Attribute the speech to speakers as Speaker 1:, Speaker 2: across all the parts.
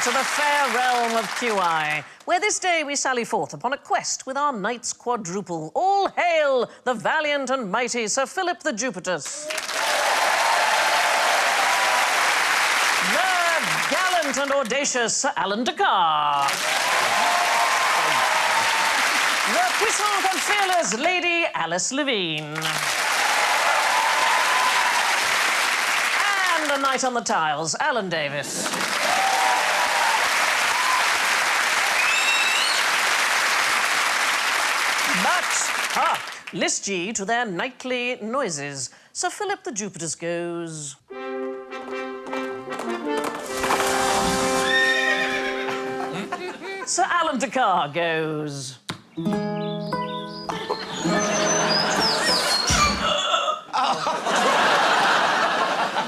Speaker 1: To the fair realm of QI, where this day we sally forth upon a quest with our knights quadruple. All hail the valiant and mighty Sir Philip the Jupitus. The gallant and audacious Sir Alan de Carr. The puissant and fearless Lady Alice Levine. And the knight on the tiles, Alan Davies. But, hark, list ye to their nightly noises. Sir Philip the Jupitus goes... Sir Alan de Carr goes...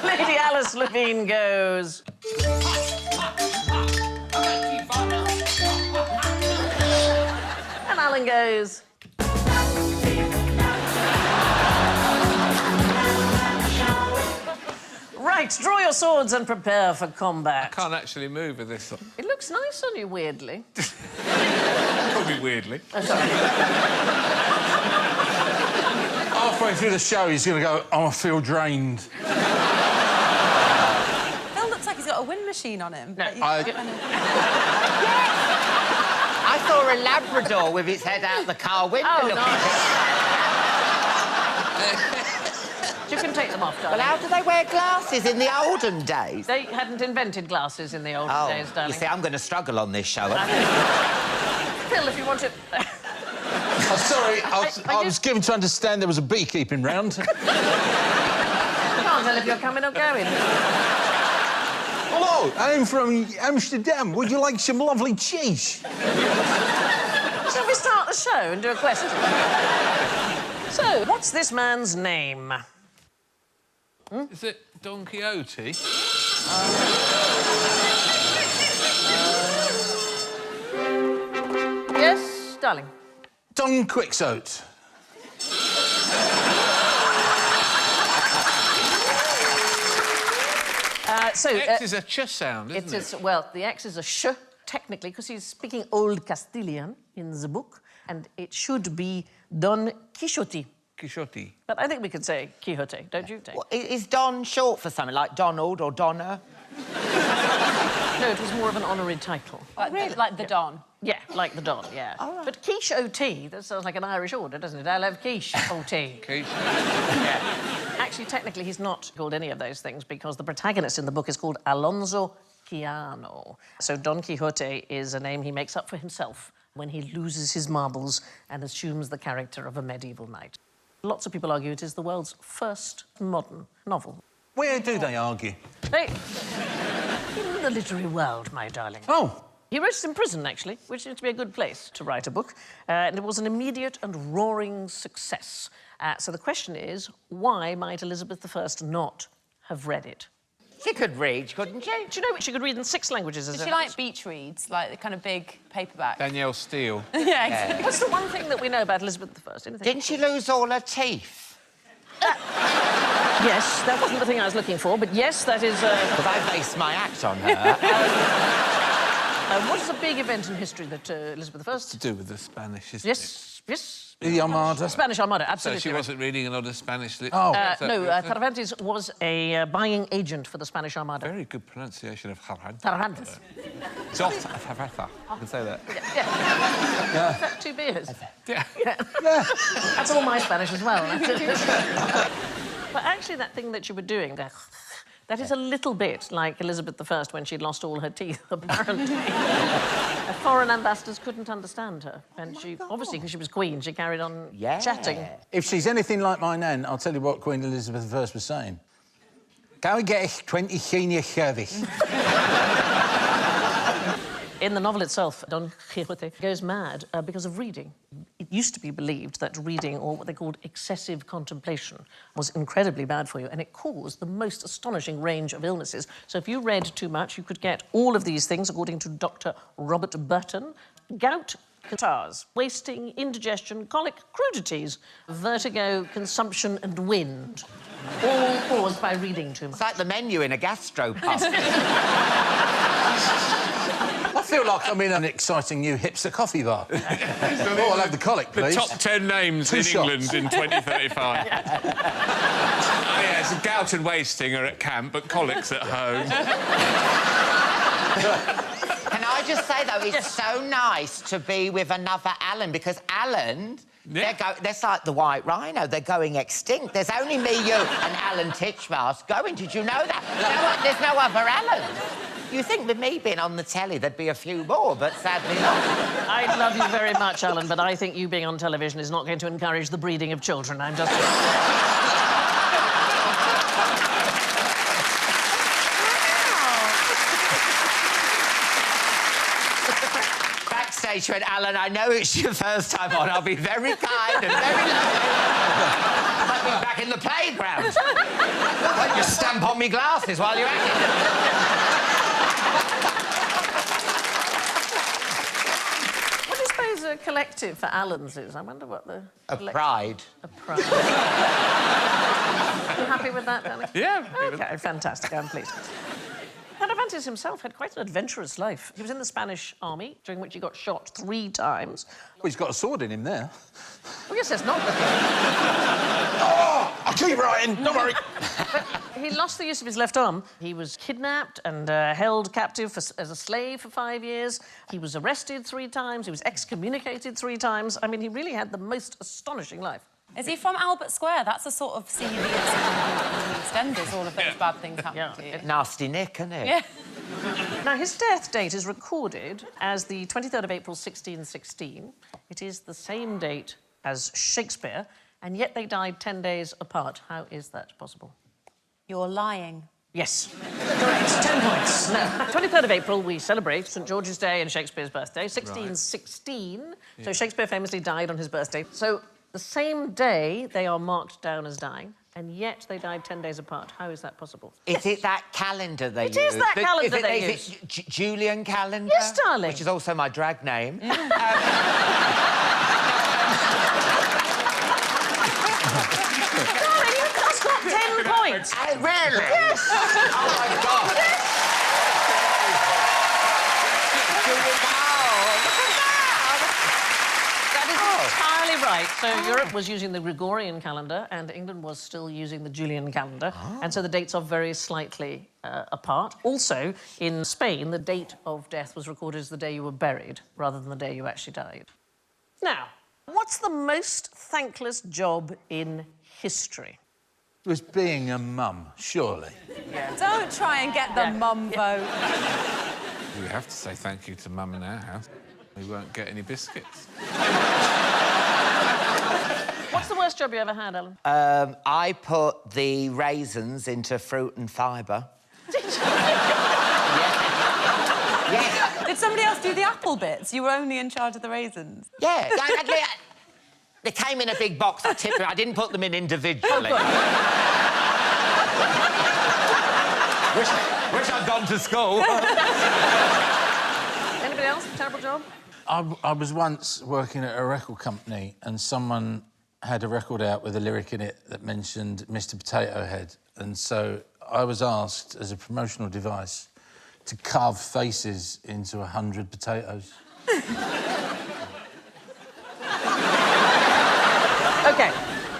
Speaker 1: Lady Alice Levine goes... And Alan goes... Right, draw your swords and prepare for combat.
Speaker 2: I can't actually move with this.
Speaker 1: It looks nice on you, weirdly.
Speaker 2: Probably weirdly.
Speaker 1: Oh, sorry.
Speaker 3: Halfway through the show, he's going to go, oh, I feel drained.
Speaker 4: Phil looks like he's got a wind machine on him.
Speaker 1: No,
Speaker 5: I saw a Labrador with its head out the car window.
Speaker 1: Oh, nice. You can take them off, darling.
Speaker 5: Well, how do they wear glasses in the olden days?
Speaker 1: They hadn't invented glasses in the olden days, darling.
Speaker 5: You see, I'm going to struggle on this show.
Speaker 1: Phil, if you want to...
Speaker 3: Oh, sorry, I was given to understand there was a beekeeping round.
Speaker 1: I can't tell if you're coming or going.
Speaker 3: Hello, I'm from Amsterdam. Would you like some lovely cheese?
Speaker 1: Shall we start the show and do a question? So, what's this man's name?
Speaker 2: Is it Don Quixote?
Speaker 1: Yes, darling.
Speaker 3: Don Quixote.
Speaker 2: X is a ch sound, isn't it?
Speaker 1: Well, the X is a sh, technically, because he's speaking Old Castilian in the book, and it should be Don Quixote.
Speaker 2: Quixote.
Speaker 1: But I think we could say Quixote, don't you, Dave?
Speaker 5: Well, is Don short for something like Donald or Donna?
Speaker 1: No, it was more of an honorary title.
Speaker 4: Like the Don?
Speaker 1: Yeah, like the Don, yeah.
Speaker 5: Right.
Speaker 1: But Quixote, that sounds like an Irish order, doesn't it? I love quiche, O-T.
Speaker 2: Quiche.
Speaker 1: Yeah. Actually, technically, he's not called any of those things because the protagonist in the book is called Alonso Quijano. So Don Quixote is a name he makes up for himself when he loses his marbles and assumes the character of a medieval knight. Lots of people argue it is the world's first modern novel.
Speaker 3: Where do they argue?
Speaker 1: In the literary world, my darling.
Speaker 3: Oh.
Speaker 1: He wrote it in prison, actually, which seems to be a good place to write a book. And it was an immediate and roaring success. So the question is, why might Elizabeth I not have read it?
Speaker 5: She could read, couldn't she?
Speaker 1: Do you know she could read in 6 languages?
Speaker 4: Does she like beach reads, like the kind of big paperback?
Speaker 2: Danielle Steele.
Speaker 4: Yeah, exactly.
Speaker 1: What's the one thing that we know about Elizabeth I? Anything?
Speaker 5: Didn't she lose all her teeth?
Speaker 1: Yes, that wasn't the thing I was looking for, but yes, that is...
Speaker 5: Because I based my act on her.
Speaker 1: what is a big event in history that Elizabeth I...
Speaker 2: To do with the Spanish, isn't it?
Speaker 1: Yes.
Speaker 3: The Armada.
Speaker 1: Spanish Armada,
Speaker 2: So
Speaker 1: absolutely.
Speaker 2: she wasn't reading a lot of Spanish literature?
Speaker 3: Oh.
Speaker 1: No, Cervantes was a buying agent for the Spanish Armada.
Speaker 2: Very good pronunciation of Cervantes.
Speaker 1: Cervantes.
Speaker 2: Cervantes. I can say that.
Speaker 1: Yeah. Is that 2 beers?
Speaker 2: Yeah.
Speaker 1: That's all my Spanish as well. But actually, that thing that you were doing, That is a little bit like Elizabeth I when she'd lost all her teeth, apparently. Foreign ambassadors couldn't understand her. And obviously, because she was queen, she carried on chatting.
Speaker 3: If she's anything like my nan, I'll tell you what Queen Elizabeth I was saying. Go and get us 20 senior service.
Speaker 1: In the novel itself, Don Quixote goes mad because of reading. It used to be believed that reading, or what they called excessive contemplation, was incredibly bad for you, and it caused the most astonishing range of illnesses. So if you read too much, you could get all of these things, according to Dr. Robert Burton: gout, catarrhs, wasting, indigestion, colic, crudities, vertigo, consumption and wind. All caused by reading too much.
Speaker 5: It's like the menu in a gastropub.
Speaker 3: I feel like I'm in an exciting new hipster coffee bar. Oh, I'll have the colic, please.
Speaker 2: The top 10 names in England in 2035. Yes, gout and wasting are at camp, but colics at home.
Speaker 5: Can I just say, though, it's so nice to be with another Alan, because Alan...
Speaker 2: Yeah.
Speaker 5: They're like the white rhino. They're going extinct. There's only me, you, and Alan Titchmarsh going. Did you know that? There's no other Alan. You think with me being on the telly, there'd be a few more, but sadly not.
Speaker 1: I love you very much, Alan, but I think you being on television is not going to encourage the breeding of children. I'm just...
Speaker 5: Backstage went, Alan, I know it's your first time on. I'll be very kind and very lovely. I'll be back in the playground. Won't you stamp on me glasses while you're at it?
Speaker 1: What do you suppose a collective for Alans is? I wonder what the...
Speaker 5: A pride.
Speaker 1: A pride. You happy with that, Danny?
Speaker 2: Yeah.
Speaker 1: OK, fantastic. I'm pleased. Cervantes himself had quite an adventurous life. He was in the Spanish army, during which he got shot 3 times.
Speaker 3: Well, he's got a sword in him there.
Speaker 1: Oh, yes, that's not the thing.
Speaker 3: Oh, I'll keep writing, don't worry.
Speaker 1: He lost the use of his left arm. He was kidnapped and held captive as a slave for 5 years. He was arrested 3 times. He was excommunicated 3 times. I mean, he really had the most astonishing life.
Speaker 4: Is he from Albert Square? That's a sort of CV of someone in EastEnders, all of those bad things happen to you.
Speaker 5: Nasty Nick, isn't it?
Speaker 4: Yeah.
Speaker 1: Now, his death date is recorded as the 23rd of April, 1616. It is the same date as Shakespeare, and yet they died 10 days apart. How is that possible?
Speaker 4: You're lying.
Speaker 1: Yes. Correct. 10 points. No. 23rd of April, we celebrate St George's Day and Shakespeare's birthday, 1616. Right. So Shakespeare famously died on his birthday. So the same day they are marked down as dying, and yet they died 10 days apart. How is that possible?
Speaker 5: Is it that calendar they use?
Speaker 1: It is that calendar they use.
Speaker 5: Is it Julian calendar?
Speaker 1: Yes, darling.
Speaker 5: Which is also my drag name.
Speaker 1: Darling, you've just got 10 points.
Speaker 5: Oh, really?
Speaker 1: Yes.
Speaker 5: Oh, my God.
Speaker 1: Entirely right. So Europe was using the Gregorian calendar and England was still using the Julian calendar. And so the dates are very slightly apart. Also, in Spain, the date of death was recorded as the day you were buried rather than the day you actually died. Now, what's the most thankless job in history?
Speaker 3: It was being a mum, surely.
Speaker 4: Don't try and get the mum vote.
Speaker 2: We have to say thank you to Mum in our house. We won't get any biscuits.
Speaker 1: What's the worst job you ever had, Alan?
Speaker 5: I put the raisins into fruit and fibre.
Speaker 1: Did you?
Speaker 5: Yeah.
Speaker 4: Did somebody else do the apple bits? You were only in charge of the raisins.
Speaker 5: Yeah. They came in a big box. I tipped them. I didn't put them in individually. Wish I'd gone to school.
Speaker 1: Anybody else? Terrible job?
Speaker 3: I was once working at a record company and someone had a record out with a lyric in it that mentioned Mr. Potato Head. And so I was asked, as a promotional device, to carve faces into 100 potatoes.
Speaker 1: OK.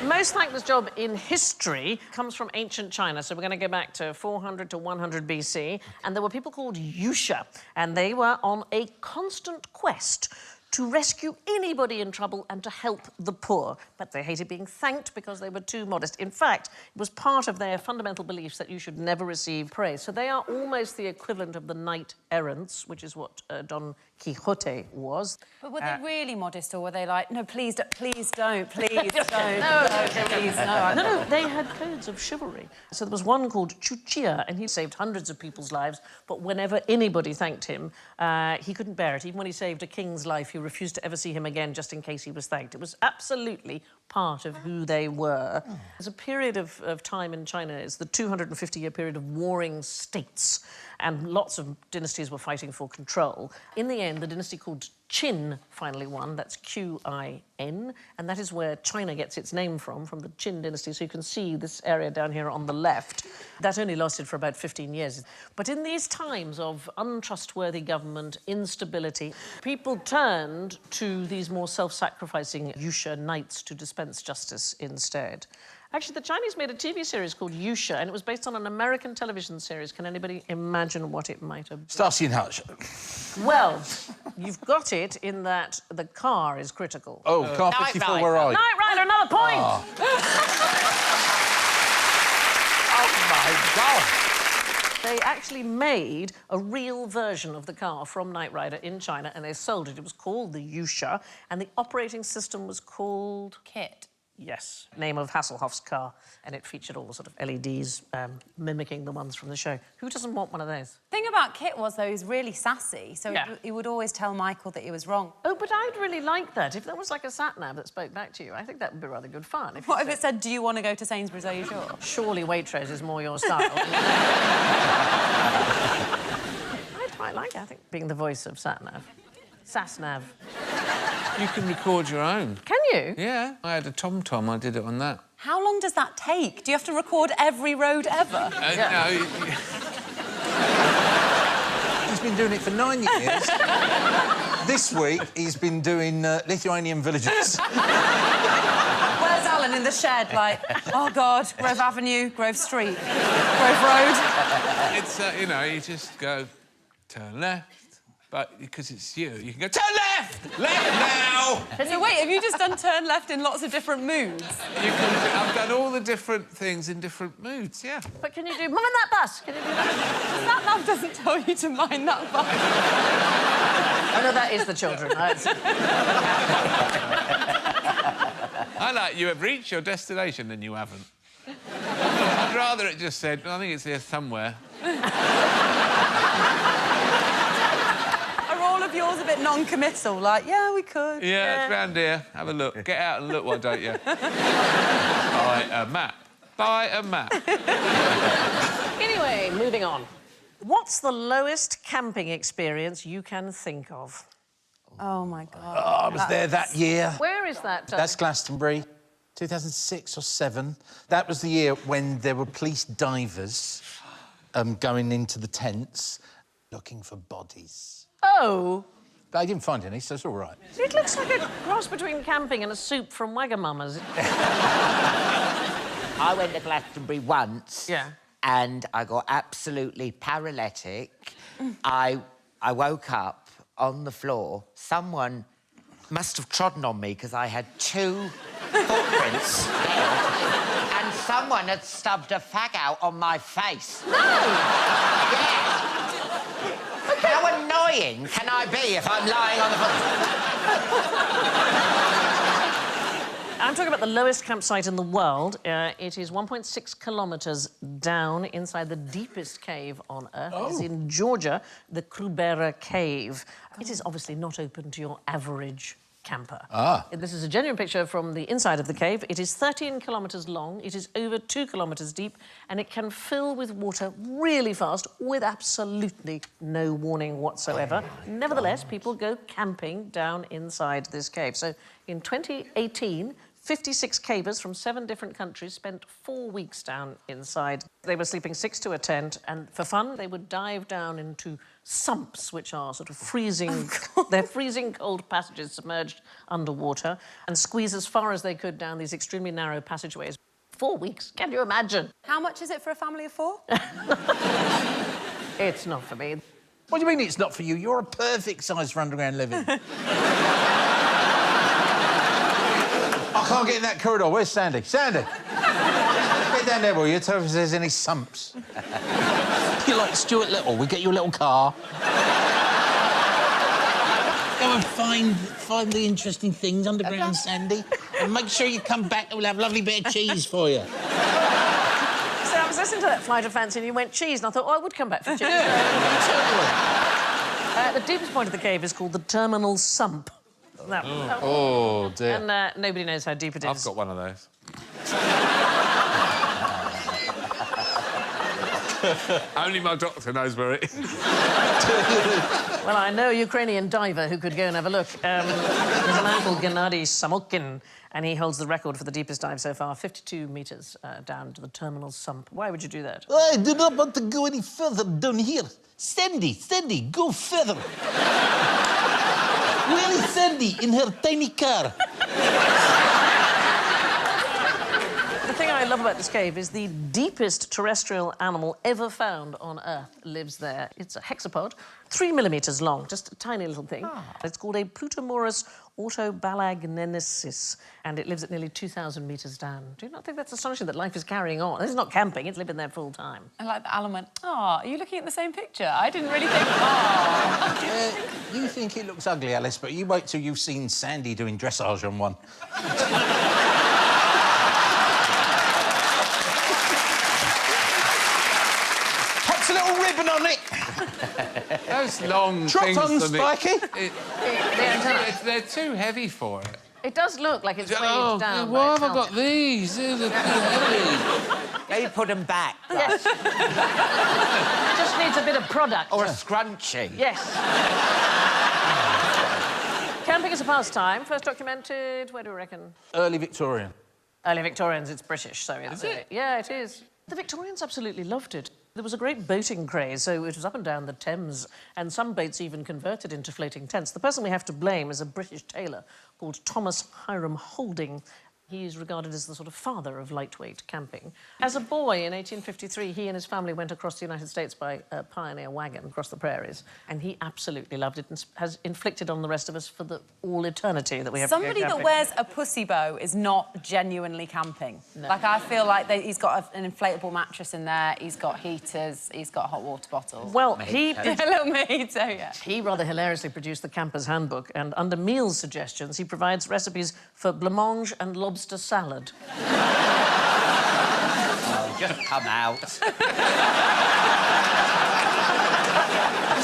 Speaker 1: Most thankless job in history comes from ancient China. So we're going to go back to 400 to 100 BC. And there were people called Yusha. And they were on a constant quest to rescue anybody in trouble and to help the poor. But they hated being thanked because they were too modest. In fact, it was part of their fundamental beliefs that you should never receive praise. So they are almost the equivalent of the knight-errants, which is what Don Quixote was.
Speaker 4: But were they really modest, or were they like, no, please don't, please don't, please don't, please,
Speaker 1: No, they had codes of chivalry. So there was one called Chuchia, and he saved hundreds of people's lives, but whenever anybody thanked him, he couldn't bear it. Even when he saved a king's life, he refused to ever see him again just in case he was thanked. It was absolutely part of who they were. There's a period of time in China, it's the 250-year period of warring states, and lots of dynasties were fighting for control. In the end, the dynasty called Qin finally won. That's Q-I-N, and that is where China gets its name from the Qin dynasty. So you can see this area down here on the left. That only lasted for about 15 years. But in these times of untrustworthy government, instability, people turned to these more self-sacrificing Yusha knights to dispense justice instead. Actually, the Chinese made a TV series called Yusha, and it was based on an American television series. Can anybody imagine what it might have been?
Speaker 3: Starsky and Hutch.
Speaker 1: Well, you've got it in that the Carr is critical.
Speaker 3: Oh, Car 54, where are you?
Speaker 1: Knight Rider, another point!
Speaker 5: Oh, my God.
Speaker 1: They actually made a real version of the car from Knight Rider in China, and they sold it. It was called the Yusha, and the operating system was called...
Speaker 4: Kit.
Speaker 1: Yes, name of Hasselhoff's car, and it featured all the sort of LEDs mimicking the ones from the show. Who doesn't want one of those?
Speaker 4: The thing about Kit was, though, he was really sassy, so
Speaker 1: Yeah.
Speaker 4: he would always tell Michael that he was wrong.
Speaker 1: Oh, but I'd really like that. If there was like a sat-nav that spoke back to you, I think that would be rather good fun.
Speaker 4: What if it said, do you want to go to Sainsbury's, are you sure?
Speaker 1: Surely Waitrose is more your style. I'd quite like it, I think, being the voice of sat-nav. Sasnav.
Speaker 2: You can record your own.
Speaker 1: Can you?
Speaker 2: Yeah, I had a tom-tom, I did it on that.
Speaker 4: How long does that take? Do you have to record every road ever?
Speaker 2: No,
Speaker 3: He's been doing it for 9 years. This week, he's been doing Lithuanian villages.
Speaker 4: Where's Alan in the shed, like, oh, God, Grove Avenue, Grove Street, Grove Road?
Speaker 2: it's, you know, you just go, turn left, but because it's you can go, turn left! Left now!
Speaker 4: So wait, have you just done turn left in lots of different moods?
Speaker 2: I've done all the different things in different moods, yeah.
Speaker 1: But can you do mind that bus? Can you do that?
Speaker 4: That nav doesn't tell you to mind that bus.
Speaker 1: Oh, no, that is the children.
Speaker 2: I like you have reached your destination and you haven't. I'd rather it just said, I think it's here somewhere.
Speaker 4: Are all of yours a bit non-committal? Like, yeah, we could.
Speaker 2: Yeah, it's round here. Have a look. Get out and look, why don't you? Buy a map. Buy a map.
Speaker 1: Anyway, moving on. What's the lowest camping experience you can think of?
Speaker 4: Oh, my God.
Speaker 3: Oh, I was there that year.
Speaker 1: Where is that?
Speaker 3: That's Glastonbury, 2006 or 7. That was the year when there were police divers going into the tents looking for bodies.
Speaker 1: Oh!
Speaker 3: But I didn't find any, so it's all right.
Speaker 1: It looks like a cross between camping and a soup from Wagamama's.
Speaker 5: I went to Glastonbury once.
Speaker 1: Yeah.
Speaker 5: And I got absolutely paralytic. I woke up on the floor. Someone must have trodden on me because I had 2 footprints there. And someone had stubbed a fag out on my face.
Speaker 1: No!
Speaker 5: Yeah. How annoying can I be if I'm lying on the floor?
Speaker 1: I'm talking about the lowest campsite in the world. It is 1.6 kilometres down inside the deepest cave on Earth.
Speaker 3: Oh.
Speaker 1: It's in Georgia, the Krubera Cave. It is obviously not open to your average camper.
Speaker 3: Ah.
Speaker 1: This is a genuine picture from the inside of the cave. It is 13 kilometres long, it is over 2 kilometres deep, and it can fill with water really fast with absolutely no warning whatsoever. Nevertheless, people go camping down inside this cave. So in 2018, 56 cavers from 7 different countries spent 4 weeks down inside. They were sleeping 6 to a tent, and for fun, they would dive down into sumps, which are sort of freezing... they're freezing cold passages submerged underwater, and squeeze as far as they could down these extremely narrow passageways. 4 weeks, can you imagine?
Speaker 4: How much is it for a family of 4?
Speaker 1: It's not for me.
Speaker 3: What do you mean it's not for you? You're a perfect size for underground living. I can't get in that corridor. Where's Sandy? Sandy! Get down there, will you? Tell us if there's any sumps. You're like Stuart Little. We get you a little car.
Speaker 6: Go and find the interesting things underground, Sandy. And make sure you come back and we'll have a lovely bit of cheese for you.
Speaker 1: So I was listening to that Flight of Fancy and you went cheese, and I thought, oh, I would come back for cheese. The deepest point of the cave is called the terminal sump.
Speaker 3: Oh, dear.
Speaker 1: And nobody knows how deep it is.
Speaker 2: I've got one of those. Only my doctor knows where it is.
Speaker 1: Well, I know a Ukrainian diver who could go and have a look. There's a man called Gennady Samokhin, and he holds the record for the deepest dive so far, 52 metres down to the terminal sump. Why would you do that?
Speaker 6: I do not want to go any further down here. Sandy, go further. Where is Sandy in her tiny car?
Speaker 1: The thing I love about this cave is the deepest terrestrial animal ever found on Earth lives there. It's a hexapod, 3 millimetres long, just a tiny little thing. It's called a Plutomorus autobalagnensis, and it lives at nearly 2,000 metres down. Do you not think that's astonishing that life is carrying on? This is not camping, it's living there full time.
Speaker 4: I like that Alan went, oh, are you looking at the same picture? I didn't really think, oh.
Speaker 3: You think it looks ugly, Alice, but you wait till you've seen Sandy doing dressage on one. Pops a little ribbon on it.
Speaker 2: Those long
Speaker 3: Trot
Speaker 2: things...
Speaker 3: on, Spiky.
Speaker 2: They're too heavy for it.
Speaker 1: It does look like it's weighed
Speaker 2: Oh,
Speaker 1: down.
Speaker 2: why have I got these? They're too heavy.
Speaker 5: They put them back.
Speaker 1: Yes. Just needs a bit of product.
Speaker 5: Or a scrunchie.
Speaker 1: Yes. Camping is a pastime. First documented, where do we reckon?
Speaker 3: Early Victorian.
Speaker 1: Early Victorians, it's British, so it's...
Speaker 2: Is it?
Speaker 1: Yeah, it is. The Victorians absolutely loved it. There was a great boating craze, so it was up and down the Thames, and some boats even converted into floating tents. The person we have to blame is a British tailor called Thomas Hiram Holding. He is regarded as the sort of father of lightweight camping. As a boy in 1853, he and his family went across the United States by a pioneer wagon across the prairies, and he absolutely loved it and has inflicted on the rest of us for all eternity that we have
Speaker 4: Somebody
Speaker 1: to go
Speaker 4: that
Speaker 1: camping.
Speaker 4: wears a pussy bow is not genuinely camping. No. Like, I feel like he's got an inflatable mattress in there, he's got heaters, he's got hot water bottles.
Speaker 1: Well, he did...
Speaker 4: A little mojito, yeah.
Speaker 1: He rather hilariously produced the Camper's Handbook, and under meals suggestions, he provides recipes for blancmange and lobster salad.
Speaker 5: Oh, just come out.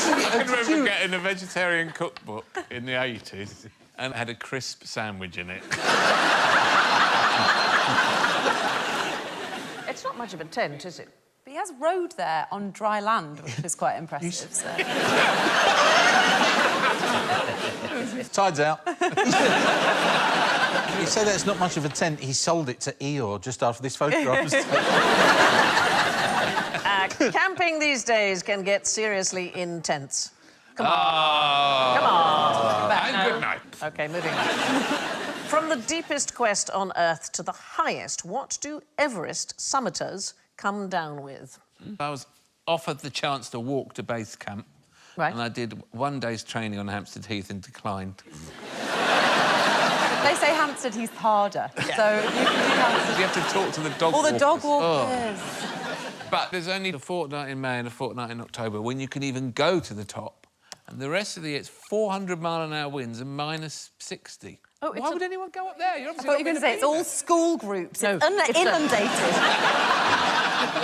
Speaker 2: I can remember getting a vegetarian cookbook in the 80s and it had a crisp sandwich in it.
Speaker 1: It's not much of a tent, is it?
Speaker 4: But he has rowed there on dry land, which is quite impressive, so...
Speaker 3: Tide's out. You say that's not much of a tent. He sold it to Eeyore just after this photograph was taken.
Speaker 1: Camping these days can get seriously intense. Come on.
Speaker 2: Oh.
Speaker 1: Come on.
Speaker 2: And good night.
Speaker 1: OK, moving on. From the deepest quest on Earth to the highest, what do Everest summiters come down with?
Speaker 2: I was offered the chance to walk to base camp.
Speaker 1: Right.
Speaker 2: And I did 1 day's training on Hampstead Heath and declined.
Speaker 4: They say Hampstead Heath's harder, so you
Speaker 2: You have to talk to the dog
Speaker 4: Or the dog
Speaker 2: walkers.
Speaker 4: walkers.
Speaker 2: But there's only a fortnight in May and a fortnight in October when you can even go to the top. And the rest of the year, it's 400-mile-an-hour winds and minus 60.
Speaker 1: Oh, it's
Speaker 2: Why would anyone go up there? You're
Speaker 4: I thought you were going to say it's all school groups.
Speaker 1: No,
Speaker 4: It's inundated.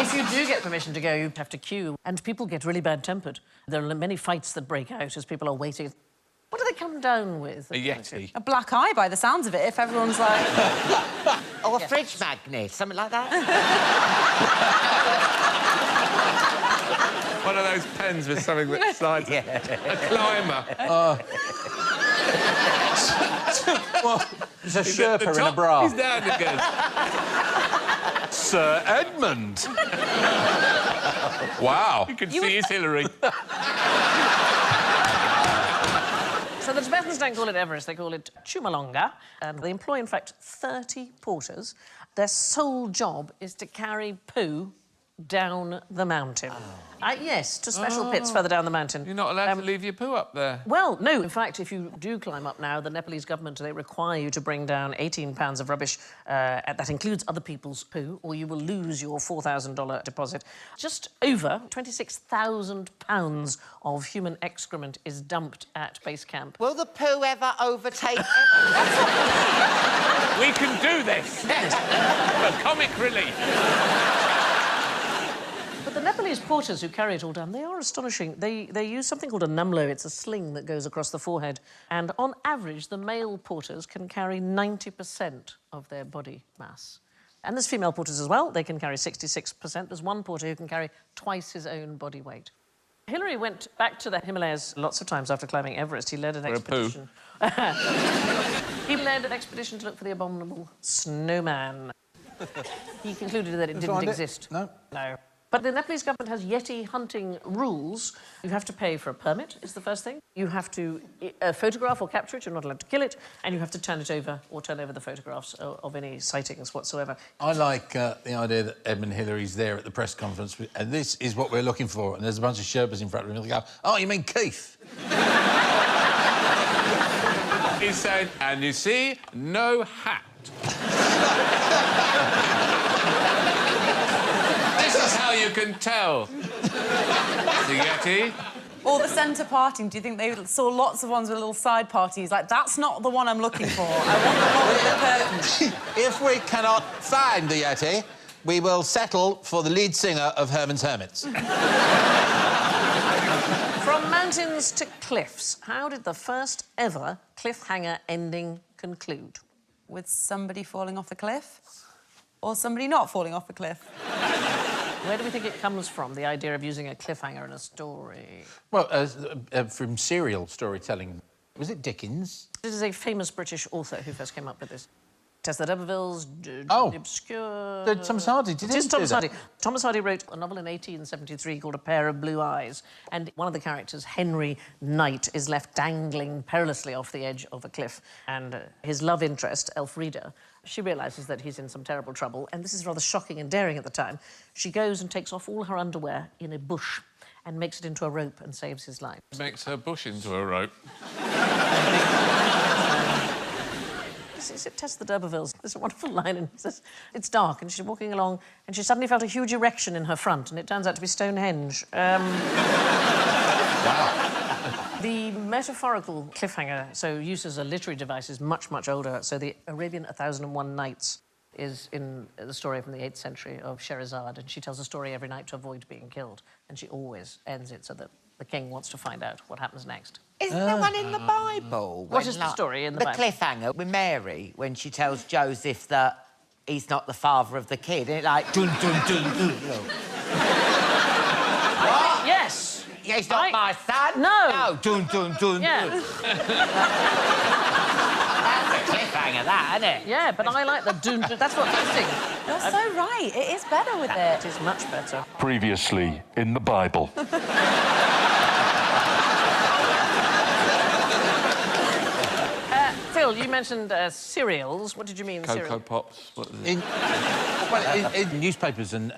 Speaker 1: If you do get permission to go, you have to queue, and people get really bad-tempered. There are many fights that break out as people are waiting. What do they come down with?
Speaker 2: A Yeti.
Speaker 4: A black eye, by the sounds of it, if everyone's like...
Speaker 5: Or a fridge magnet, something like that.
Speaker 2: One of those pens with something that slides.
Speaker 5: Yeah.
Speaker 2: A climber.
Speaker 3: Well, there's a Sherpa in a
Speaker 2: top,
Speaker 3: bra.
Speaker 2: He's down again.
Speaker 3: Sir Edmund. Wow.
Speaker 2: You can see his Hillary.
Speaker 1: So the Tibetans don't call it Everest, they call it Chumalonga, and they employ, in fact, 30 porters. Their sole job is to carry poo down the mountain. Yes, to special pits further down the mountain.
Speaker 2: You're not allowed to leave your poo up there.
Speaker 1: Well, no. In fact, if you do climb up now, the Nepalese government, they require you to bring down 18 pounds of rubbish. That includes other people's poo, or you will lose your $4,000 deposit. Just over 26,000 pounds of human excrement is dumped at base camp.
Speaker 5: Will the poo ever overtake
Speaker 2: We can do this! For comic relief.
Speaker 1: But the Nepalese porters who carry it all down, they are astonishing. They use something called a numlo. It's a sling that goes across the forehead. And on average, the male porters can carry 90% of their body mass. And there's female porters as well. They can carry 66%. There's one porter who can carry twice his own body weight. Hillary went back to the Himalayas lots of times after climbing Everest. He led an expedition. He led an expedition to look for the abominable snowman. He concluded that it didn't exist.
Speaker 3: No.
Speaker 1: No. But the Nepalese government has yeti hunting rules. You have to pay for a permit, is the first thing. You have to photograph or capture it. You're not allowed to kill it. And you have to turn it over or turn over the photographs of any sightings whatsoever.
Speaker 3: I like the idea that Edmund Hillary's there at the press conference, and this is what we're looking for, and there's a bunch of Sherpas in front of him, and they go, oh, you mean Keith?
Speaker 2: He said, and you see, no hat. This is how you can tell. The Yeti.
Speaker 4: Or the centre parting. Do you think they saw lots of ones with little side parties? Like, that's not the one I'm looking for. I want the one with the curtains.
Speaker 3: If we cannot find the Yeti, we will settle for the lead singer of Herman's Hermits.
Speaker 1: From mountains to cliffs, how did the first ever cliffhanger ending conclude?
Speaker 4: With somebody falling off a cliff? Or somebody not falling off a cliff?
Speaker 1: Where do we think it comes from, the idea of using a cliffhanger in a story?
Speaker 3: Well, from serial storytelling. Was it Dickens?
Speaker 1: This is a famous British author who first came up with this. Tess the D'Urbervilles, Obscure...
Speaker 3: Thomas Hardy, did he
Speaker 1: It is
Speaker 3: do
Speaker 1: Thomas
Speaker 3: that?
Speaker 1: Hardy. Thomas Hardy wrote a novel in 1873 called A Pair of Blue Eyes, and one of the characters, Henry Knight, is left dangling perilously off the edge of a cliff, and his love interest, Elfrida, she realises that he's in some terrible trouble, and this is rather shocking and daring at the time. She goes and takes off all her underwear in a bush and makes it into a rope and saves his life.
Speaker 2: Makes her bush into a rope.
Speaker 1: Is it Tess the D'Urbervilles? There's a wonderful line, and it says, it's dark, and she's walking along, and she suddenly felt a huge erection in her front, and it turns out to be Stonehenge.
Speaker 3: Wow.
Speaker 1: The metaphorical cliffhanger, so used as a literary device, is much, much older. So the Arabian 1001 Nights is in the story from the 8th century of Scheherazade, and she tells a story every night to avoid being killed, and she always ends it so that the king wants to find out what happens next.
Speaker 5: Isn't there one in the Bible?
Speaker 1: What is the story in the Bible?
Speaker 5: The cliffhanger with Mary, when she tells Joseph that he's not the father of the kid. And it like... Dun, dun, dun, dun. What?
Speaker 1: Yes.
Speaker 5: Yeah, he's not my son?
Speaker 1: No.
Speaker 5: No. Dun, dun, dun,
Speaker 1: Yeah.
Speaker 5: dun. That's a cliffhanger, that, isn't it?
Speaker 1: Yeah, but I like the dun, dun. That's what I sing.
Speaker 4: You're so right. It is better with
Speaker 1: It
Speaker 4: it.
Speaker 1: is much better.
Speaker 7: Previously in the Bible.
Speaker 1: Phil, you mentioned cereals. What did you mean,
Speaker 2: Cocoa
Speaker 1: cereal?
Speaker 2: Pops. What is it?
Speaker 3: In newspapers and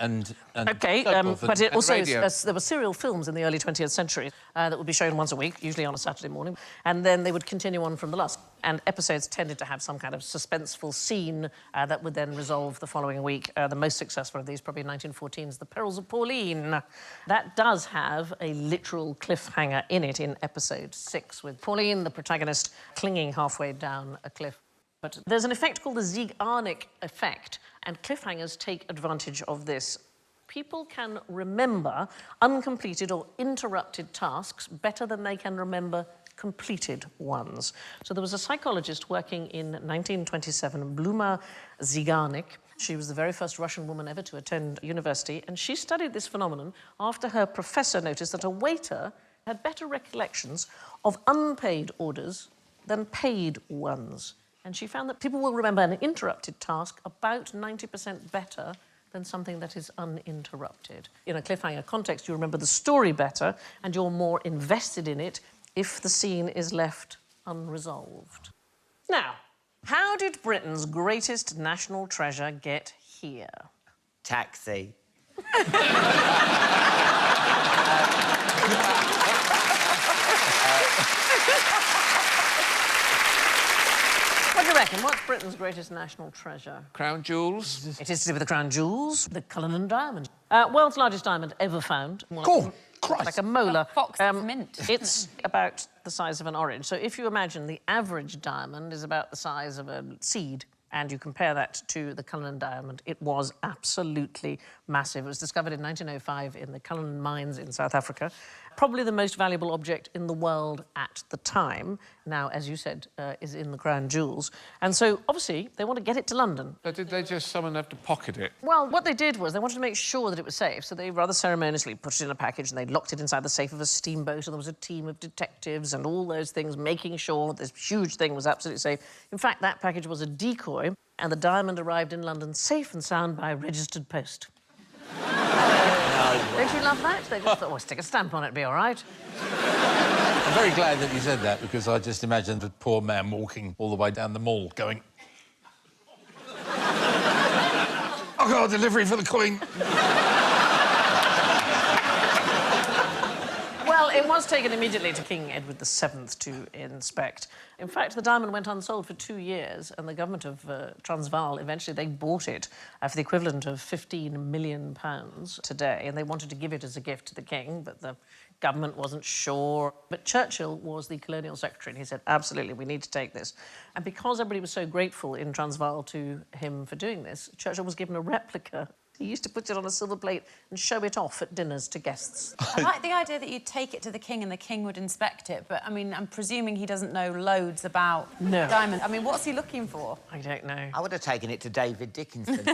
Speaker 1: OK,
Speaker 3: so forth,
Speaker 1: but it
Speaker 2: and
Speaker 1: also...
Speaker 2: radio.
Speaker 1: there were serial films in the early 20th century that would be shown once a week, usually on a Saturday morning, and then they would continue on from the last. And episodes tended to have some kind of suspenseful scene that would then resolve the following week. The most successful of these, probably 1914's The Perils of Pauline. That does have a literal cliffhanger in it in episode 6, with Pauline, the protagonist, clinging halfway down a cliff. But there's an effect called the Zeigarnik effect, and cliffhangers take advantage of this. People can remember uncompleted or interrupted tasks better than they can remember completed ones. So there was a psychologist working in 1927, Bluma Zeigarnik. She was the very first Russian woman ever to attend university, and she studied this phenomenon after her professor noticed that a waiter had better recollections of unpaid orders than paid ones. And she found that people will remember an interrupted task about 90% better than something that is uninterrupted. In a cliffhanger context, you remember the story better and you're more invested in it if the scene is left unresolved. Now, how did Britain's greatest national treasure get here?
Speaker 5: Taxi.
Speaker 1: What do you reckon? What's Britain's greatest national treasure?
Speaker 2: Crown jewels?
Speaker 1: It is to do with the crown jewels, the Cullinan Diamond. World's largest diamond ever found.
Speaker 3: Cool. Christ.
Speaker 1: Like a molar.
Speaker 4: Fox's mint.
Speaker 1: It's about the size of an orange. So if you imagine the average diamond is about the size of a seed, and you compare that to the Cullinan Diamond, it was absolutely massive. It was discovered in 1905 in the Cullinan mines in South Africa. Probably the most valuable object in the world at the time. Now, as you said, is in the crown jewels. And so, obviously, they want to get it to London.
Speaker 2: But did they just someone have to pocket it?
Speaker 1: Well, what they did was they wanted to make sure that it was safe, so they rather ceremoniously put it in a package and they locked it inside the safe of a steamboat, and there was a team of detectives and all those things making sure this huge thing was absolutely safe. In fact, that package was a decoy, and the diamond arrived in London safe and sound by registered post. Don't you love that? They just thought, oh, stick a stamp on it, be all right.
Speaker 3: I'm very glad that you said that, because I just imagined the poor man walking all the way down the mall going... I got a delivery for the Queen.
Speaker 1: Well, it was taken immediately to King Edward VII to inspect. In fact, the diamond went unsold for 2 years, and the government of Transvaal, eventually, they bought it for the equivalent of £15 million today, and they wanted to give it as a gift to the king, but the government wasn't sure. But Churchill was the colonial secretary, and he said, absolutely, we need to take this. And because everybody was so grateful in Transvaal to him for doing this, Churchill was given a replica. He used to put it on a silver plate and show it off at dinners to guests.
Speaker 4: I like the idea that you'd take it to the king and the king would inspect it, but, I mean, I'm presuming he doesn't know loads about diamond. I mean, what's he looking for?
Speaker 1: I don't know.
Speaker 5: I would have taken it to David Dickinson.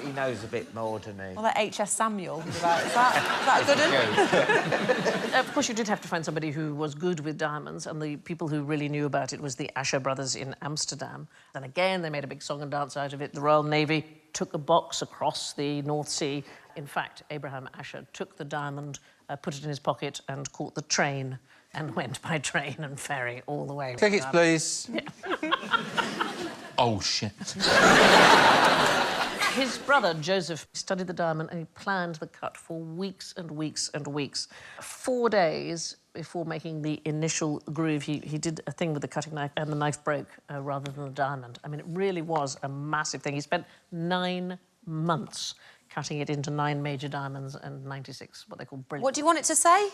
Speaker 5: He knows a bit more than me.
Speaker 4: Well, that H.S. Samuel. Is that a good one?
Speaker 1: Of course, you did have to find somebody who was good with diamonds, and the people who really knew about it was the Asher brothers in Amsterdam. And again, they made a big song and dance out of it. The Royal Navy took a box across the North Sea. In fact, Abraham Asher took the diamond, put it in his pocket and caught the train and went by train and ferry all the way.
Speaker 3: Tickets, please. Yeah. Oh, shit.
Speaker 1: His brother, Joseph, studied the diamond and he planned the cut for weeks and weeks and weeks. 4 days before making the initial groove, he did a thing with the cutting knife and the knife broke rather than the diamond. I mean, it really was a massive thing. He spent 9 months cutting it into 9 major diamonds and 96 what they call brilliant.
Speaker 4: What do you want it to say?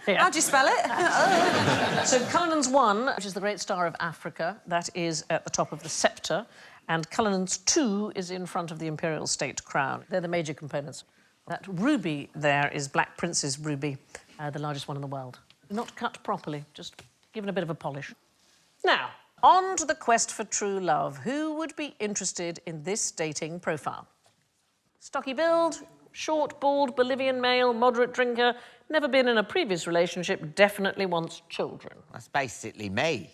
Speaker 1: Yeah.
Speaker 4: How do you spell it?
Speaker 1: So Cullinan's 1, which is the Great Star of Africa, that is at the top of the sceptre, and Cullinan's 2 is in front of the imperial state crown. They're the major components. That ruby there is Black Prince's ruby, the largest one in the world. Not cut properly, just given a bit of a polish. Now, on to the quest for true love. Who would be interested in this dating profile? Stocky build, short, bald, Bolivian male, moderate drinker, never been in a previous relationship, definitely wants children.
Speaker 5: That's basically me.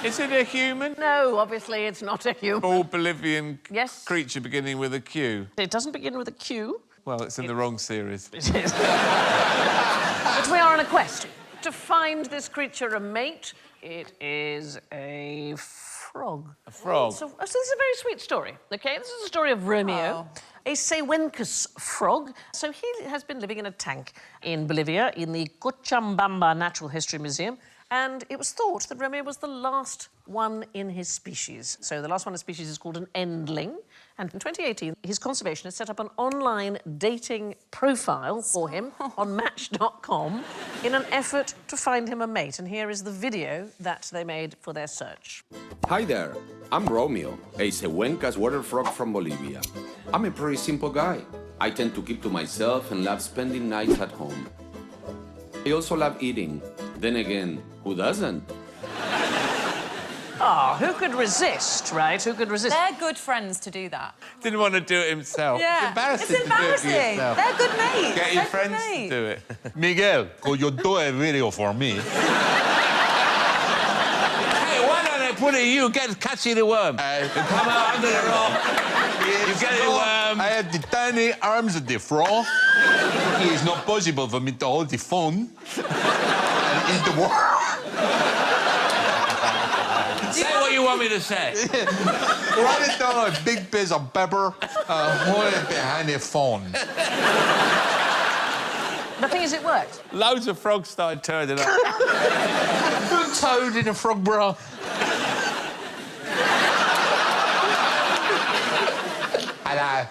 Speaker 2: Is it a human?
Speaker 1: No, obviously it's not a human.
Speaker 2: All Bolivian
Speaker 1: Yes.
Speaker 2: creature beginning with a Q.
Speaker 1: It doesn't begin with a Q.
Speaker 2: Well, it's in the wrong series.
Speaker 1: It is. But we are on a quest to find this creature a mate. It is a frog.
Speaker 2: A frog?
Speaker 1: So this is a very sweet story, OK? This is a story of Romeo, a Cervantes frog. So he has been living in a tank in Bolivia in the Cochabamba Natural History Museum, and it was thought that Romeo was the last one in his species. So the last one in his species is called an endling. And in 2018, his conservationist set up an online dating profile for him on Match.com in an effort to find him a mate. And here is the video that they made for their search.
Speaker 8: Hi there, I'm Romeo, a Cervantes water frog from Bolivia. I'm a pretty simple guy. I tend to keep to myself and love spending nights at home. I also love eating. Then again, who doesn't?
Speaker 1: Oh, who could resist, right? Who could resist?
Speaker 4: They're good friends to do that.
Speaker 2: Didn't want to do it himself.
Speaker 4: Yeah.
Speaker 2: It's embarrassing.
Speaker 4: It's embarrassing.
Speaker 2: To do it yourself.
Speaker 4: They're good mates.
Speaker 2: Get your
Speaker 4: They're
Speaker 2: friends
Speaker 4: good
Speaker 2: to
Speaker 4: mates.
Speaker 2: do it.
Speaker 9: Miguel, could you do a video for me?
Speaker 2: Hey, why don't I put it you? Catchy the worm. Come out under the rock. You get the worm.
Speaker 9: I have the tiny arms of the frog. It is not possible for me to hold the phone. and eat the world.
Speaker 2: Say what you want me to say.
Speaker 9: Write it down on a big piece of paper, hold it behind your phone.
Speaker 1: The thing is, it worked.
Speaker 2: Loads of frogs started turning up.
Speaker 3: Put toad in a frog bra.
Speaker 5: Hello.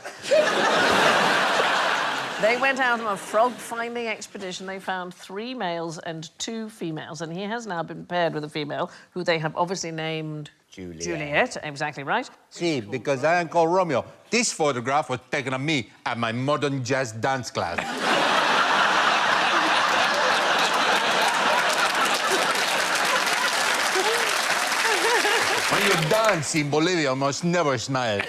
Speaker 1: They went out on a frog-finding expedition. They found 3 males and 2 females, and he has now been paired with a female who they have obviously named Juliet. Exactly right.
Speaker 9: See, because I am called Romeo. This photograph was taken of me at my modern jazz dance class. When you dance in Bolivia, you must never smile.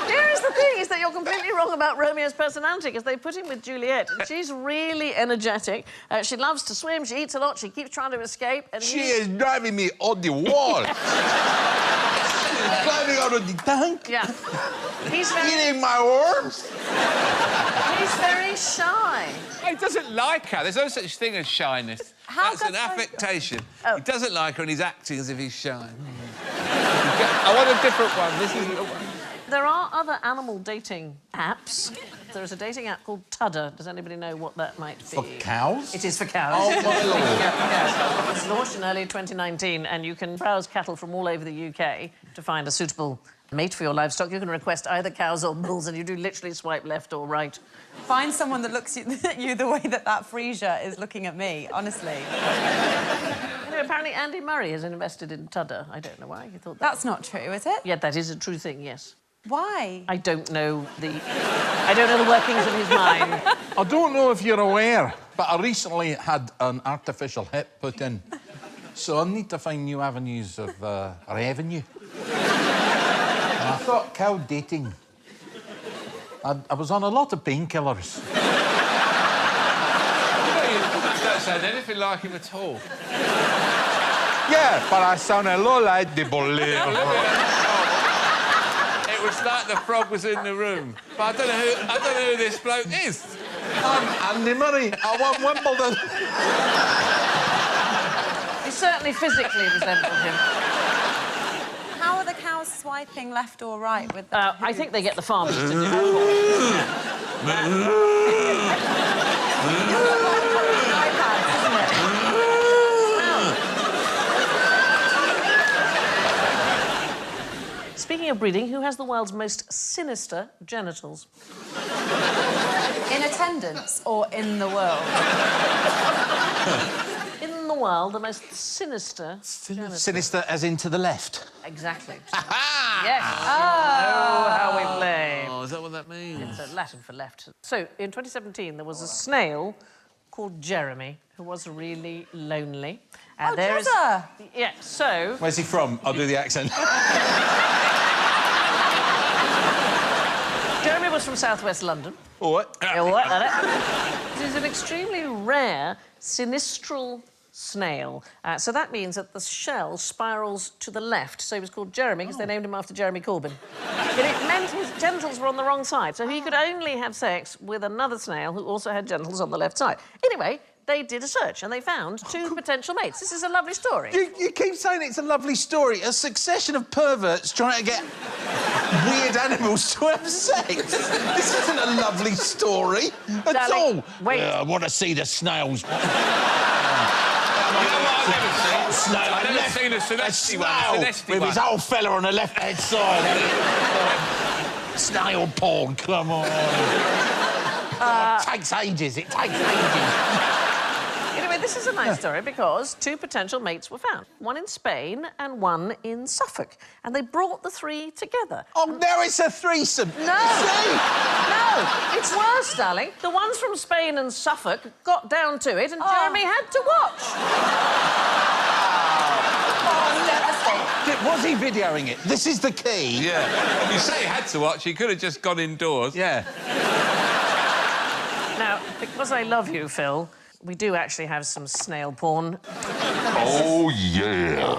Speaker 1: Here's the thing, is that you're completely wrong about Romeo's personality, because they put him with Juliet, and she's really energetic. She loves to swim, she eats a lot, she keeps trying to escape, and
Speaker 9: She is driving me on the wall. Climbing out of the tank.
Speaker 1: Yeah. He's
Speaker 9: Eating my worms.
Speaker 1: He's very shy.
Speaker 2: He doesn't like her. There's no such thing as shyness.
Speaker 4: How
Speaker 2: That's an
Speaker 4: does-
Speaker 2: affectation.
Speaker 1: Oh.
Speaker 2: He doesn't like her and he's acting as if he's shy. I want a different one. This isn't the one.
Speaker 1: There are other animal dating apps. There is a dating app called Tudder. Does anybody know what that might be?
Speaker 3: For cows?
Speaker 1: It is for cows.
Speaker 3: Oh, my Lord.
Speaker 1: Yeah. It's launched in early 2019, and you can browse cattle from all over the UK to find a suitable mate for your livestock. You can request either cows or bulls, and you do literally swipe left or right.
Speaker 4: Find someone that looks at you the way that Frisia is looking at me, honestly.
Speaker 1: You know, apparently Andy Murray has invested in Tudder. I don't know why he thought that.
Speaker 4: That's not true, is it?
Speaker 1: Yeah, that is a true thing, yes.
Speaker 4: Why?
Speaker 1: I don't know the workings of his mind.
Speaker 3: I don't know if you're aware, but I recently had an artificial hip put in. So I need to find new avenues of revenue. And I thought cow dating. I was on a lot of painkillers.
Speaker 2: You don't sound anything like him at all.
Speaker 9: Yeah, but I sound a lot like the Bolivia.
Speaker 2: It was like the frog was in the room. But I don't know who this bloke is.
Speaker 3: I'm Andy Murray. I won Wimbledon.
Speaker 1: He certainly physically resembled him.
Speaker 4: How are the cows swiping left or right with the
Speaker 1: I think they get the farmers to do it.
Speaker 4: iPads, isn't it?
Speaker 1: Speaking of breeding, who has the world's most sinister genitals?
Speaker 4: In attendance or in the world?
Speaker 1: In the world, the most sinister genitals.
Speaker 3: Sinister as in to the left.
Speaker 1: Exactly. Yes. Oh, how we play.
Speaker 2: Oh, is that what that means?
Speaker 1: It's Latin for left. So, in 2017, there was a snail called Jeremy who was really lonely. And
Speaker 4: Jezza!
Speaker 1: Yeah, so...
Speaker 3: Where's he from? I'll do the accent.
Speaker 1: Jeremy was from southwest London.
Speaker 3: What?
Speaker 1: It is an extremely rare sinistral snail. So that means that the shell spirals to the left. So he was called Jeremy because they named him after Jeremy Corbyn. But it meant his genitals were on the wrong side. So he could only have sex with another snail who also had genitals on the left side. Anyway, they did a search and they found 2 potential mates. This is a lovely story.
Speaker 3: You keep saying it's a lovely story. A succession of perverts trying to get weird animals to have sex. This isn't a lovely story at
Speaker 1: Darling,
Speaker 3: all.
Speaker 1: wait.
Speaker 3: I want to see the snails.
Speaker 2: I've never seen a Celesti one.
Speaker 3: With his old fella on the left-hand side. Snail porn, come on. It takes ages, it takes ages.
Speaker 1: Anyway, this is a nice story because 2 potential mates were found. One in Spain and one in Suffolk. And they brought the 3 together.
Speaker 3: Oh, now it's a threesome.
Speaker 1: No! No! It's worse, darling. The ones from Spain and Suffolk got down to it and Jeremy had to watch.
Speaker 3: Was he videoing it? This is the key.
Speaker 2: Yeah. You say he had to watch, he could have just gone indoors.
Speaker 3: Yeah.
Speaker 1: Now, because I love you, Phil, we do actually have some snail porn.
Speaker 7: Oh, yeah.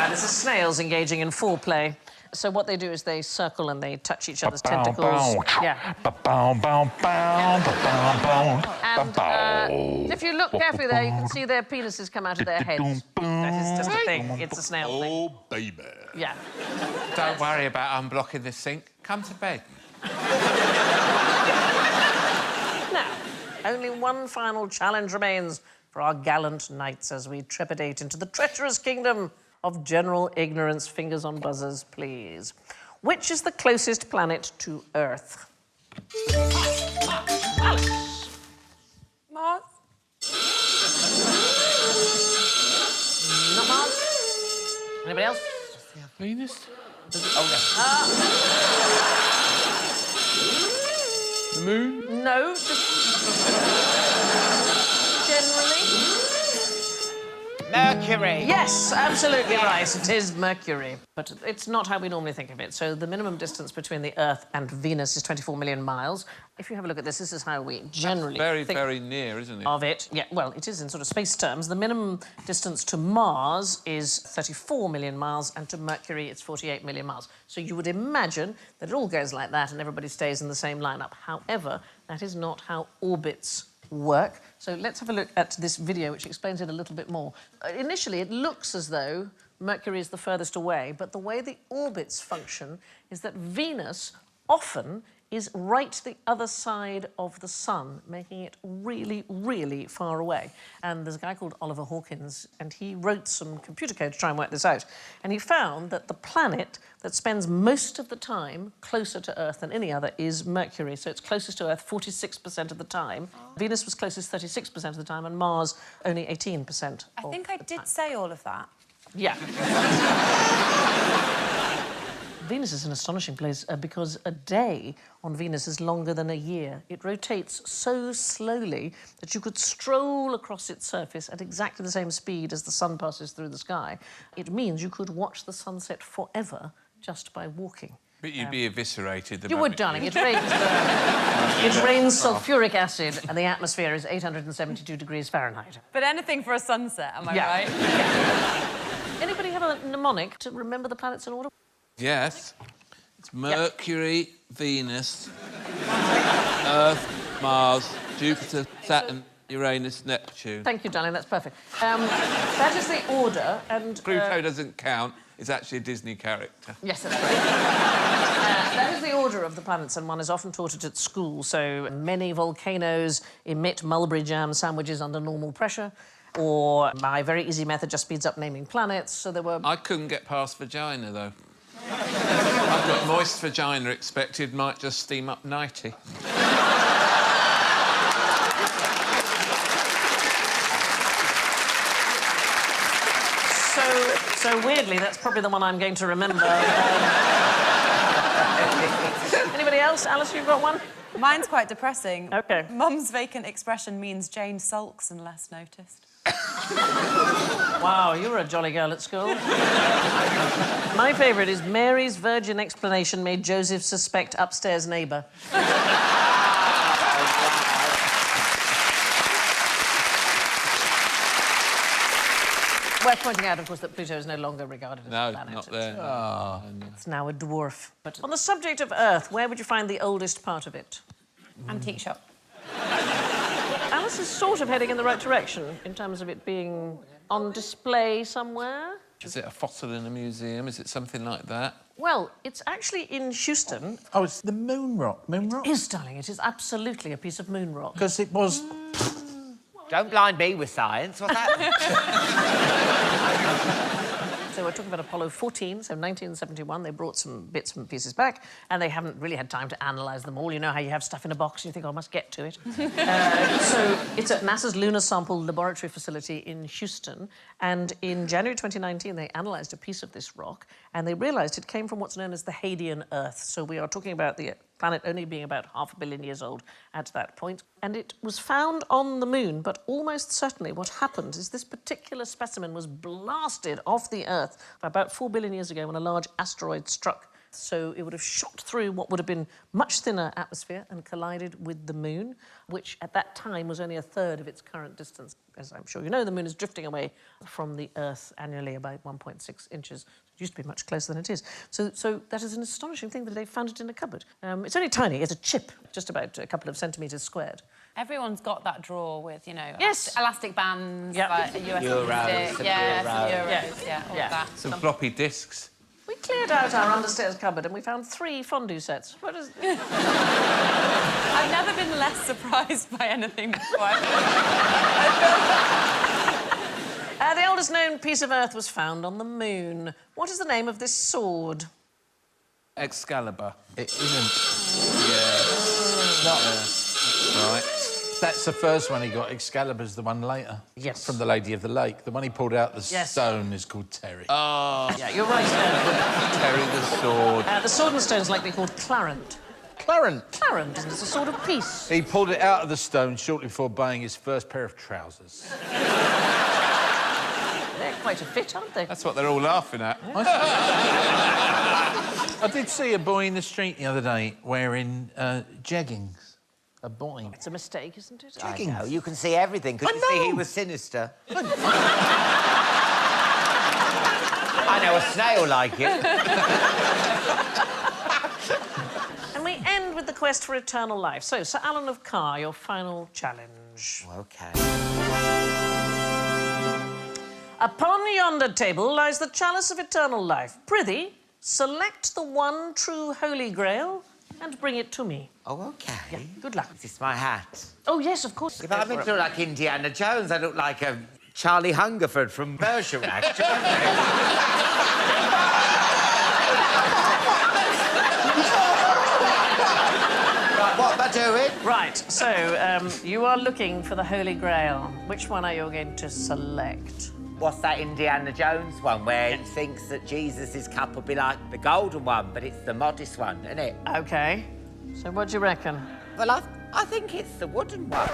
Speaker 1: This is snails engaging in foreplay. So what they do is they circle and they touch each other's tentacles. Yeah. And if you look carefully there, you can see their penises come out of their heads. That is just a thing. It's a snail thing.
Speaker 9: Oh, baby.
Speaker 1: Yeah.
Speaker 2: Don't worry about unblocking the sink. Come to bed.
Speaker 1: Now, only one final challenge remains for our gallant knights as we trepidate into the treacherous kingdom of general ignorance. Fingers on buzzers, please. Which is the closest planet to Earth? Alice.
Speaker 4: Mars?
Speaker 1: Not Mars. Anybody else?
Speaker 2: Venus?
Speaker 1: The
Speaker 2: moon?
Speaker 1: No, just generally.
Speaker 5: Mercury.
Speaker 1: Yes, absolutely right. It is Mercury. But it's not how we normally think of it. So the minimum distance between the Earth and Venus is 24 million miles. If you have a look at this, this is how we generally think
Speaker 2: very near, isn't it?
Speaker 1: of it. Yeah, well, it is in sort of space terms. The minimum distance to Mars is 34 million miles, and to Mercury, it's 48 million miles. So you would imagine that it all goes like that and everybody stays in the same lineup. However, that is not how orbits work. So let's have a look at this video, which explains it a little bit more. Initially, it looks as though Mercury is the furthest away, but the way the orbits function is that Venus often is right the other side of the sun, making it really, really far away. And there's a guy called Oliver Hawkins, and he wrote some computer code to try and work this out. And he found that the planet that spends most of the time closer to Earth than any other is Mercury. So it's closest to Earth 46% of the time. Venus was closest 36% of the time, and Mars only 18%.
Speaker 4: I think I did say all of that.
Speaker 1: Yeah. Venus is an astonishing place because a day on Venus is longer than a year. It rotates so slowly that you could stroll across its surface at exactly the same speed as the sun passes through the sky. It means you could watch the sunset forever just by walking.
Speaker 2: But you'd be eviscerated.
Speaker 1: You would, darling. It rains, it rains sulfuric acid and the atmosphere is 872 degrees Fahrenheit.
Speaker 4: But anything for a sunset, am I right?
Speaker 1: Yeah. Anybody have a mnemonic to remember the planets in order?
Speaker 2: Yes. It's Mercury, Venus, Earth, Mars, Jupiter, Saturn, Uranus, Neptune.
Speaker 1: Thank you, darling. That's perfect. That is the order, and...
Speaker 2: Pluto doesn't count. It's actually a Disney character.
Speaker 1: Yes, that's right. That is the order of the planets, and one is often taught it at school. So many volcanoes emit mulberry jam sandwiches under normal pressure, or my very easy method just speeds up naming planets. So there were...
Speaker 2: I couldn't get past vagina, though. I've got moist vagina expected, might just steam up 90.
Speaker 1: So weirdly, that's probably the one I'm going to remember. Anybody else? Alice, you've got one?
Speaker 4: Mine's quite depressing.
Speaker 1: OK.
Speaker 4: Mum's vacant expression means Jane sulks unless noticed.
Speaker 1: Wow, you were a jolly girl at school. My favourite is Mary's virgin explanation made Joseph suspect upstairs neighbour. Worth pointing out, of course, that Pluto is no longer regarded as a planet.
Speaker 2: No, not there.
Speaker 1: It's now a dwarf. But on the subject of Earth, where would you find the oldest part of it?
Speaker 4: Antique shop.
Speaker 1: Alice is sort of heading in the right direction in terms of it being on display somewhere.
Speaker 2: Is it a fossil in a museum? Is it something like that?
Speaker 1: Well, it's actually in Houston.
Speaker 3: Oh, it's the moon rock. Moon rock?
Speaker 1: It is, darling. It is absolutely a piece of moon rock.
Speaker 3: Because it was...
Speaker 5: Don't blind me with science. What's that?
Speaker 1: So we're talking about Apollo 14, so 1971. They brought some bits and pieces back, and they haven't really had time to analyse them all. You know how you have stuff in a box and you think, oh, I must get to it. So it's at NASA's Lunar Sample Laboratory Facility in Houston, and in January 2019, they analysed a piece of this rock, and they realised it came from what's known as the Hadean Earth. So we are talking about the planet only being about 500 million years old at that point. And it was found on the moon, but almost certainly what happened is this particular specimen was blasted off the Earth about 4 billion years ago when a large asteroid struck so it would have shot through what would have been much thinner atmosphere and collided with the moon, which at that time was only a third of its current distance. As I'm sure you know, the moon is drifting away from the Earth annually about 1.6 inches. It used to be much closer than it is. So that is an astonishing thing that they found it in a cupboard. It's only tiny. It's a chip, just about a couple of centimetres squared.
Speaker 4: Everyone's got that drawer with, you know,
Speaker 1: Yes.
Speaker 4: elastic bands,
Speaker 1: Yep.
Speaker 4: like a USB
Speaker 5: Euros,
Speaker 4: stick,
Speaker 5: some
Speaker 4: euros,
Speaker 1: Yeah.
Speaker 4: all
Speaker 1: Yeah.
Speaker 4: of that.
Speaker 2: Some floppy disks.
Speaker 1: We cleared out our understairs cupboard and we found 3 fondue sets. What is...
Speaker 4: I've never been less surprised by anything before.
Speaker 1: The oldest known piece of earth was found on the moon. What is the name of this sword?
Speaker 2: Excalibur.
Speaker 3: It isn't.
Speaker 2: Yeah.
Speaker 3: Not.
Speaker 2: Right.
Speaker 3: That's the first one he got. Excalibur's the one later.
Speaker 1: Yes.
Speaker 3: From the Lady of the Lake. The one he pulled out the
Speaker 1: Yes.
Speaker 3: stone is called Terry.
Speaker 1: Yeah, you're right.
Speaker 2: Terry the sword.
Speaker 1: The sword and stone is likely called clarent.
Speaker 3: Clarence.
Speaker 1: Clarent is a sword of peace.
Speaker 3: He pulled it out of the stone shortly before buying his first pair of trousers.
Speaker 1: They're quite a fit, aren't they?
Speaker 2: That's what they're all laughing at.
Speaker 3: I did see a boy in the street the other day wearing jeggings. A boy.
Speaker 1: It's a mistake, isn't it?
Speaker 5: I know, you can see everything. Could you see he was sinister? I know a snail like it.
Speaker 1: And we end with the quest for eternal life. So, Sir Alan of Carr, your final challenge.
Speaker 5: OK.
Speaker 1: Upon yonder table lies the chalice of eternal life. Prithee, select the one true Holy Grail and bring it to me.
Speaker 5: Oh, OK.
Speaker 1: Yeah, good luck.
Speaker 5: Is this my hat?
Speaker 1: Oh, yes, of course.
Speaker 5: If I meant to look like Indiana Jones, I look like a Charlie Hungerford from Bergerac. Do you remember him? Right, what am I doing?
Speaker 1: Right, so you are looking for the Holy Grail. Which one are you going to select?
Speaker 5: What's that Indiana Jones one where he thinks that Jesus' cup will be like the golden one, but it's the modest one, isn't it?
Speaker 1: OK. So what do you reckon?
Speaker 5: Well, I think it's the wooden one.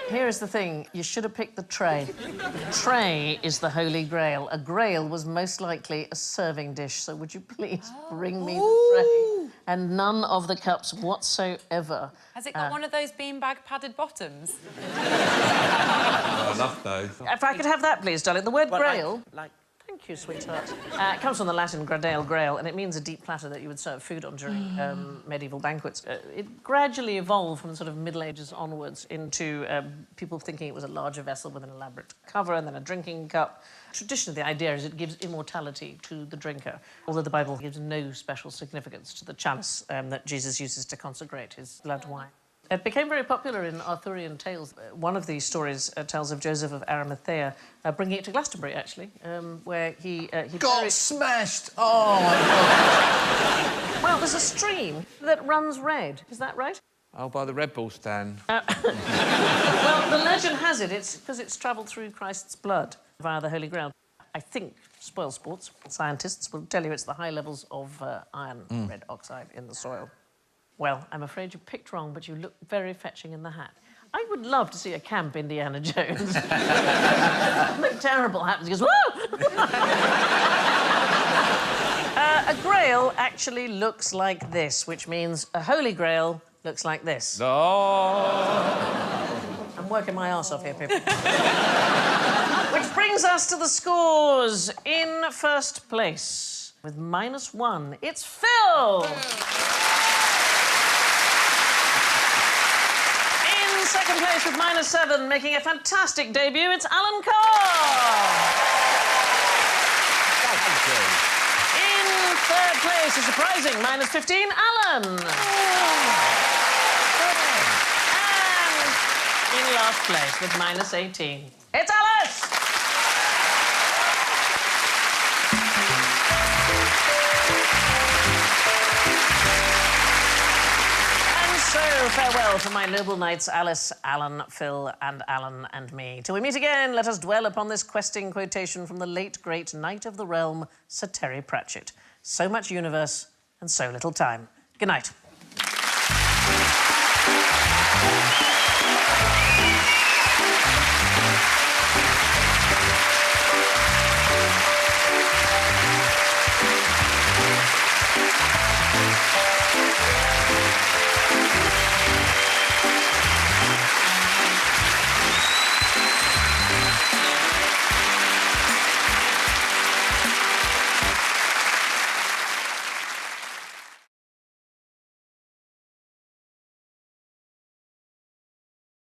Speaker 1: Here is the thing. You should have picked the tray. The tray is the Holy Grail. A grail was most likely a serving dish, so would you please bring me the tray? And none of the cups whatsoever.
Speaker 4: Has it got one of those beanbag padded bottoms?
Speaker 2: I love those.
Speaker 1: If I could have that, please, darling. The word
Speaker 5: What,
Speaker 1: grail...
Speaker 5: like
Speaker 1: Thank you, sweetheart. It comes from the Latin gradale, grail, and it means a deep platter that you would serve food on during medieval banquets. It gradually evolved from the sort of Middle Ages onwards into people thinking it was a larger vessel with an elaborate cover and then a drinking cup. Traditionally, the idea is it gives immortality to the drinker, although the Bible gives no special significance to the chalice that Jesus uses to consecrate his blood wine. It became very popular in Arthurian tales. One of these stories tells of Joseph of Arimathea bringing it to Glastonbury, actually, where he
Speaker 3: Got smashed! Oh, my God.
Speaker 1: Well, there's a stream that runs red. Is that right?
Speaker 2: Oh, by the Red Bull stand.
Speaker 1: Well, the legend has it, it's because it's travelled through Christ's blood via the Holy Grail. I think spoil sports scientists will tell you it's the high levels of iron red oxide in the soil. Well, I'm afraid you picked wrong, but you look very fetching in the hat. I would love to see a camp Indiana Jones. Something terrible happens. He goes, whoa! A grail actually looks like this, which means a Holy Grail looks like this.
Speaker 2: Oh!
Speaker 1: I'm working my arse off here, people. Which brings us to the scores. In first place, with -1, it's Phill. Second place with -7, making a fantastic debut, it's Alan Carr. In third place, a surprising -15, Alan. And in last place with -18, it's Alice. So, farewell from my noble knights, Alice, Alan, Phill, and Alan and me. Till we meet again, let us dwell upon this questing quotation from the late, great Knight of the Realm, Sir Terry Pratchett. So much universe and so little time. Good night.